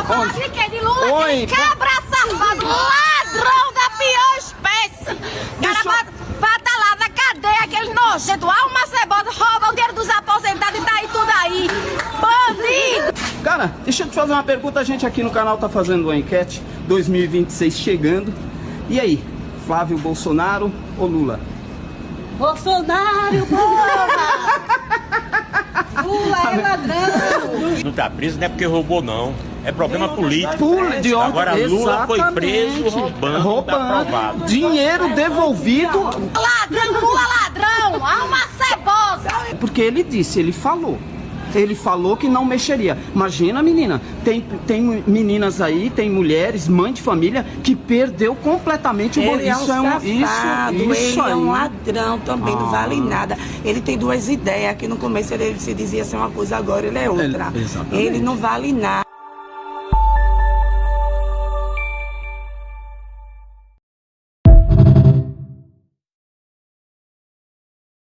Vou falar Onde? de quê? De Lula? Oi. Cabra safado, ladrão da pior espécie. Deixa Cara, pra tá lá na cadeia, aquele nojento, alma cebosa, rouba o dinheiro dos aposentados e tá aí tudo aí. Bandido! Cara, deixa eu te fazer uma pergunta. A gente aqui no canal tá fazendo uma enquete 2026 chegando. E aí, Flávio Bolsonaro ou Lula? Bolsonaro, porra! Lula é ladrão! Não tá preso não é porque roubou, não. É problema político. De onde? Agora Lula foi preso Exatamente. roubando, tá provado. Dinheiro devolvido. Ladrão, Lula ladrão! Alma cebosa! Porque ele disse, ele falou. Ele falou que não mexeria. Imagina, menina, tem meninas aí, tem mulheres, mãe de família, que perdeu completamente o Ele é um isso safado, isso ele é um aí. ladrão também, não vale nada. Ele tem duas ideias, que no começo ele se dizia ser uma coisa, agora ele é outra. Exatamente. Ele não vale nada.